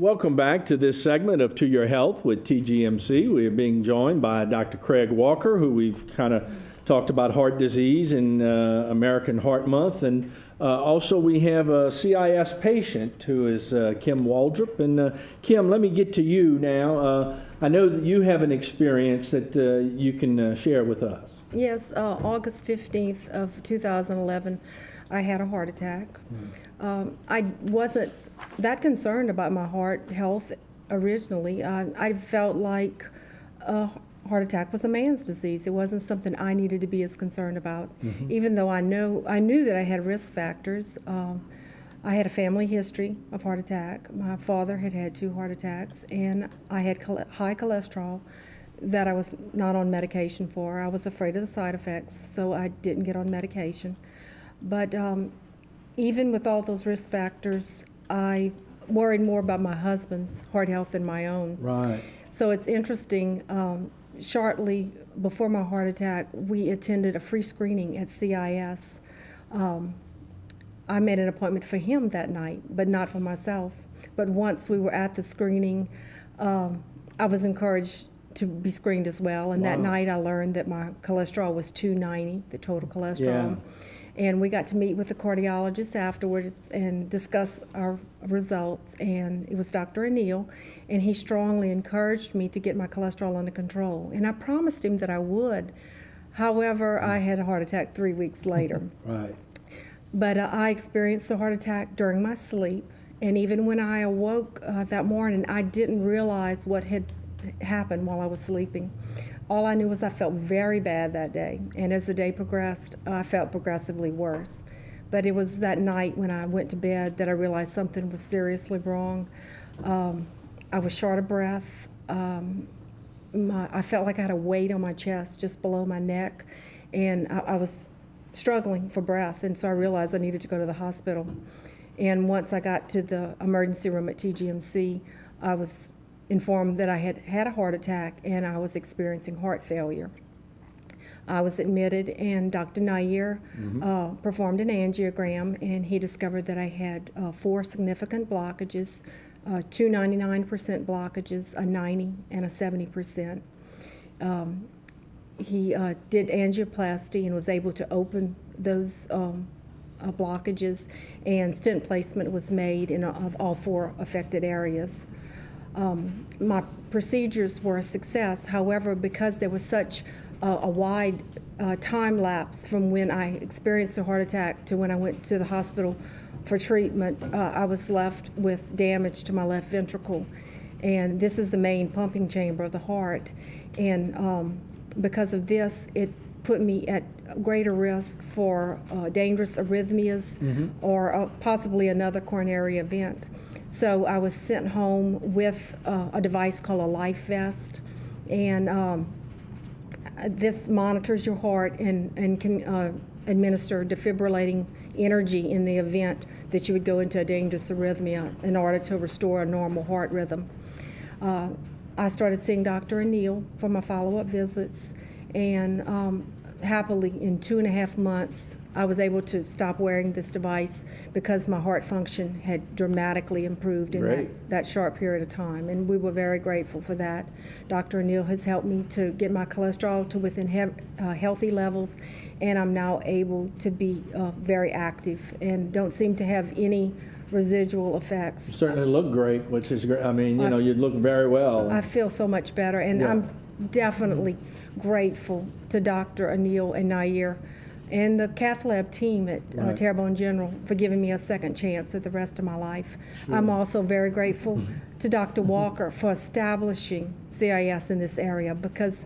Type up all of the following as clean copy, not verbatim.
Welcome back to this segment of To Your Health with TGMC. We are being joined by Dr. Craig Walker, who we've kind of talked about heart disease and American Heart Month. And also we have a CIS patient who is Kim Waldrup. And Kim, let me get to you now. I know that you have an experience that you can share with us. Yes, August 15th of 2011, I had a heart attack. I wasn't that concerned about my heart health originally. I felt like a heart attack was a man's disease. It wasn't something I needed to be as concerned about, even though I knew that I had risk factors. I had a family history of heart attack. My father had had 2 heart attacks, and I had high cholesterol that I was not on medication for. I was afraid of the side effects, so I didn't get on medication. But even with all those risk factors, I worried more about my husband's heart health than my own. Right. So it's interesting, shortly before my heart attack, we attended a free screening at CIS. I made an appointment for him that night, but not for myself. But once we were at the screening, I was encouraged to be screened as well. And that night I learned that my cholesterol was 290, the total cholesterol. Yeah. And we got to meet with the cardiologist afterwards and discuss our results. And it was Dr. Anil, and he strongly encouraged me to get my cholesterol under control. And I promised him that I would. However, I had a heart attack 3 weeks later. Right. But I experienced a heart attack during my sleep. And even when I awoke that morning, I didn't realize what had happened while I was sleeping. All I knew was I felt very bad that day, and as the day progressed, I felt progressively worse. But it was that night when I went to bed that I realized something was seriously wrong. I was short of breath. I felt like I had a weight on my chest just below my neck, and I was struggling for breath, and so I realized I needed to go to the hospital. And once I got to the emergency room at TGMC, I was informed that I had had a heart attack and I was experiencing heart failure. I was admitted, and Dr. Nair performed an angiogram, and he discovered that I had 4 significant blockages, 2 99% blockages, a 90 and a 70%. He did angioplasty and was able to open those blockages, and stent placement was made of all 4 affected areas. My procedures were a success. However, because there was such a wide time lapse from when I experienced a heart attack to when I went to the hospital for treatment, I was left with damage to my left ventricle. And this is the main pumping chamber of the heart. And because of this, it put me at greater risk for dangerous arrhythmias or possibly another coronary event. So I was sent home with a device called a life vest, and this monitors your heart and can administer defibrillating energy in the event that you would go into a dangerous arrhythmia in order to restore a normal heart rhythm. I started seeing Dr. Anil for my follow-up visits, and happily, in 2.5 months, I was able to stop wearing this device because my heart function had dramatically improved in that short period of time, and we were very grateful for that. Dr. Anil has helped me to get my cholesterol to within healthy levels, and I'm now able to be very active and don't seem to have any residual effects. You certainly look great, which is great. I mean, you look very well. I feel so much better, and I'm definitely grateful to Dr. Anil and Nair and the Cath Lab team at Terrebonne General for giving me a second chance at the rest of my life. Sure. I'm also very grateful to Dr. Walker for establishing CIS in this area, because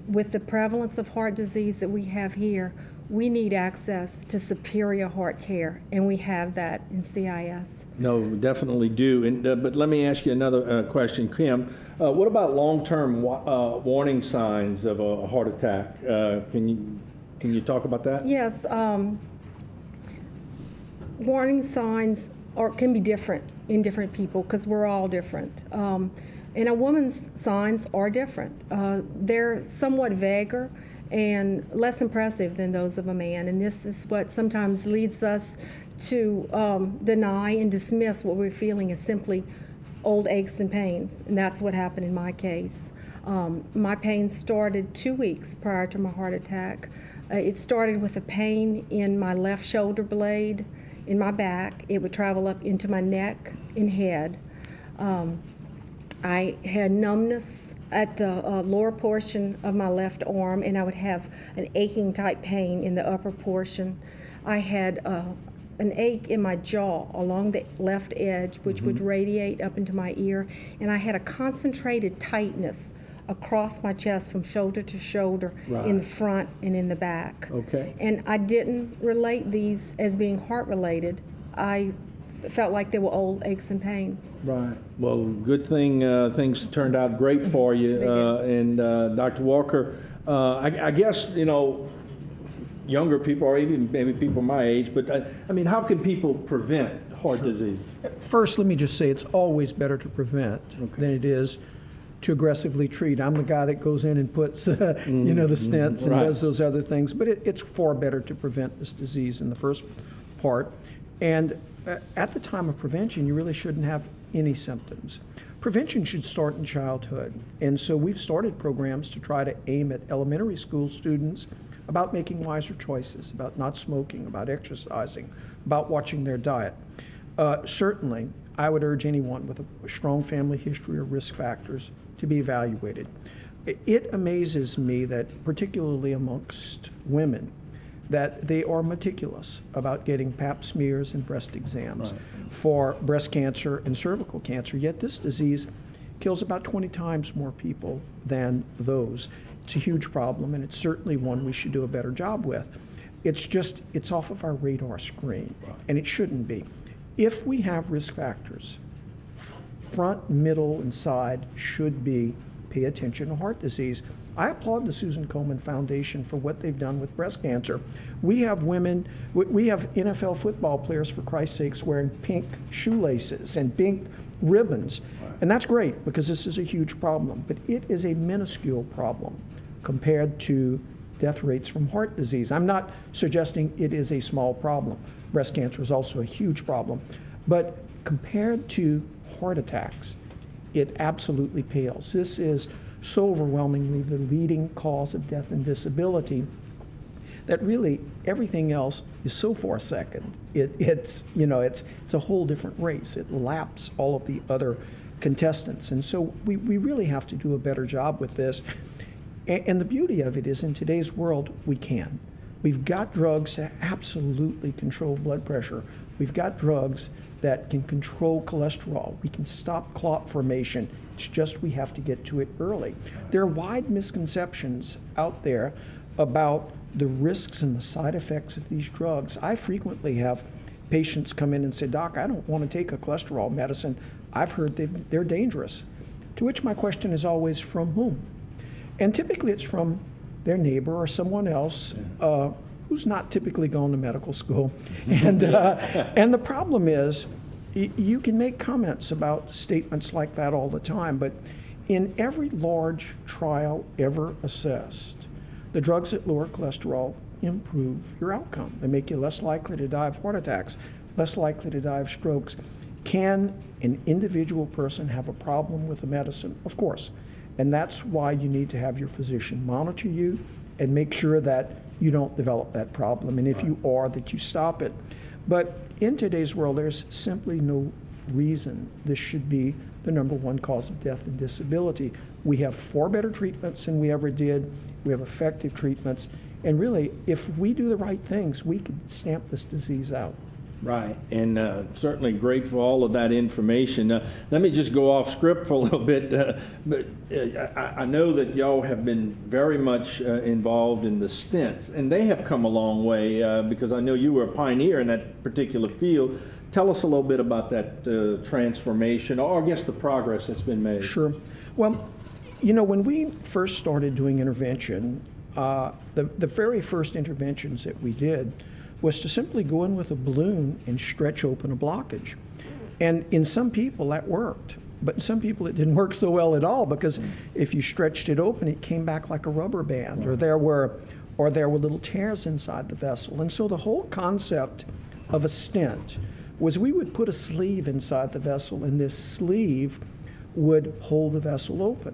with the prevalence of heart disease that we have here, we need access to superior heart care, and we have that in CIS. No, we definitely do. And but let me ask you another question, Kim. What about long-term warning signs of a heart attack? Can you talk about that? Yes. Warning signs can be different in different people because we're all different. And a woman's signs are different. They're somewhat vaguer and less impressive than those of a man. And this is what sometimes leads us to deny and dismiss what we're feeling as simply old aches and pains, and that's what happened in my case. My pain started 2 weeks prior to my heart attack. It started with a pain in my left shoulder blade, in my back. It would travel up into my neck and head. I had numbness at the lower portion of my left arm, and I would have an aching type pain in the upper portion. I had an ache in my jaw along the left edge, which would radiate up into my ear, and I had a concentrated tightness across my chest from shoulder to shoulder in the front and in the back. Okay. And I didn't relate these as being heart-related. I felt like they were old aches and pains. Right. Well, good thing things turned out great for you. They did. And Dr. Walker, I guess, younger people or even maybe people my age, but I mean, how can people prevent heart disease? First, let me just say it's always better to prevent than it is to aggressively treat. I'm the guy that goes in and puts, the stents and does those other things, but it's far better to prevent this disease in the first part. And at the time of prevention, you really shouldn't have any symptoms. Prevention should start in childhood, and so we've started programs to try to aim at elementary school students about making wiser choices, about not smoking, about exercising, about watching their diet. Certainly, I would urge anyone with a strong family history or risk factors to be evaluated. It amazes me that, particularly amongst women, that they are meticulous about getting pap smears and breast exams for breast cancer and cervical cancer, yet this disease kills about 20 times more people than those. It's a huge problem, and it's certainly one we should do a better job with. It's off of our radar screen, and it shouldn't be. If we have risk factors, front, middle, and side should be pay attention to heart disease. I applaud the Susan Komen Foundation for what they've done with breast cancer. We have NFL football players, for Christ's sakes, wearing pink shoelaces and pink ribbons. And that's great because this is a huge problem, but it is a minuscule problem compared to death rates from heart disease. I'm not suggesting it is a small problem. Breast cancer is also a huge problem. But compared to heart attacks, it absolutely pales. This is so overwhelmingly the leading cause of death and disability that really everything else is so far second. It's a whole different race. It laps all of the other contestants. And so we really have to do a better job with this. And the beauty of it is in today's world, we can. We've got drugs to absolutely control blood pressure. We've got drugs that can control cholesterol. We can stop clot formation. It's just we have to get to it early. There are wide misconceptions out there about the risks and the side effects of these drugs. I frequently have patients come in and say, "Doc, I don't want to take a cholesterol medicine. I've heard they're dangerous." To which my question is always, from whom? And typically it's from their neighbor or someone else who's not typically going to medical school. And the problem is, you can make comments about statements like that all the time, but in every large trial ever assessed, the drugs that lower cholesterol improve your outcome. They make you less likely to die of heart attacks, less likely to die of strokes. Can an individual person have a problem with the medicine? Of course. And that's why you need to have your physician monitor you and make sure that you don't develop that problem. And if you are, that you stop it. But in today's world, there's simply no reason this should be the number one cause of death and disability. We have far better treatments than we ever did. We have effective treatments. And really, if we do the right things, we can stamp this disease out. Right, and certainly great for all of that information. Let me just go off script for a little bit, but I know that y'all have been very much involved in the stents, and they have come a long way because I know you were a pioneer in that particular field. Tell us a little bit about that transformation, or I guess the progress that's been made. Sure. Well, when we first started doing intervention, the very first interventions that we did was to simply go in with a balloon and stretch open a blockage. And in some people that worked, but in some people it didn't work so well at all, because if you stretched it open, it came back like a rubber band, or there were little tears inside the vessel. And so the whole concept of a stent was we would put a sleeve inside the vessel, and this sleeve would hold the vessel open.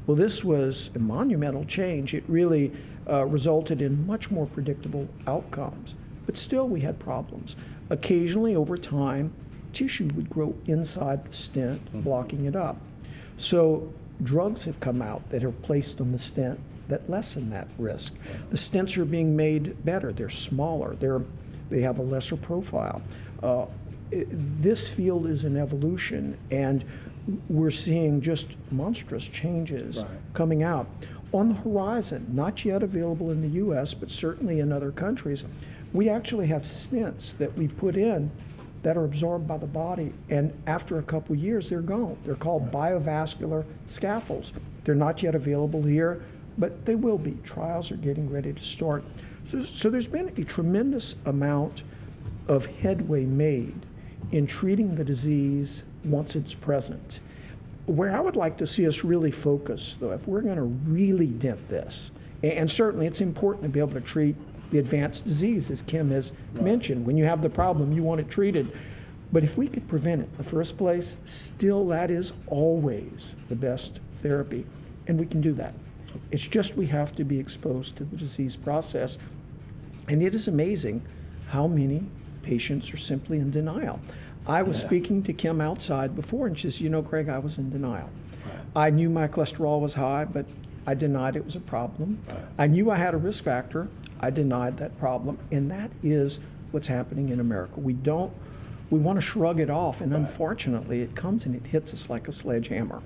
Well, this was a monumental change. It really resulted in much more predictable outcomes. But still, we had problems. Occasionally, over time, tissue would grow inside the stent, blocking it up. So drugs have come out that are placed on the stent that lessen that risk. The stents are being made better. They're smaller. They have a lesser profile. This field is an evolution, and we're seeing just monstrous changes coming out. On the horizon, not yet available in the U.S., but certainly in other countries, we actually have stents that we put in that are absorbed by the body, and after a couple years, they're gone. They're called biovascular scaffolds. They're not yet available here, but they will be. Trials are getting ready to start. So there's been a tremendous amount of headway made in treating the disease once it's present. Where I would like to see us really focus, though, if we're going to really dent this, and certainly it's important to be able to treat the advanced disease, as Kim has mentioned. When you have the problem, you want it treated. But if we could prevent it in the first place, still that is always the best therapy, and we can do that. It's just we have to be exposed to the disease process. And it is amazing how many patients are simply in denial. I was speaking to Kim outside before, and she says, Craig, I was in denial. I knew my cholesterol was high, but I denied it was a problem. I knew I had a risk factor. I denied that problem. And that is what's happening in America. We want to shrug it off, and unfortunately, it comes and it hits us like a sledgehammer.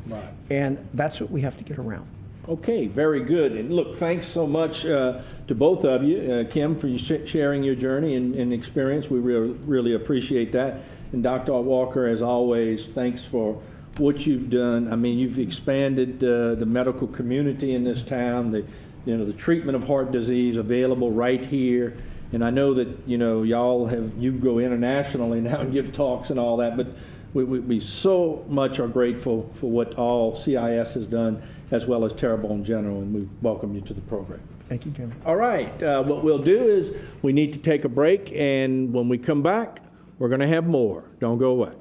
And that's what we have to get around. Okay, very good. And look, thanks so much to both of you, Kim, for sharing your journey and experience. We really appreciate that. And Dr. Walker, as always, thanks for what you've done. I mean, you've expanded the medical community in this town, the treatment of heart disease available right here. And I know that, you go internationally now and give talks and all that, but we so much are grateful for what all CIS has done, as well as Terrebonne General, and we welcome you to the program. Thank you, Jimmy. All right, what we'll do is we need to take a break, and when we come back, we're going to have more. Don't go away.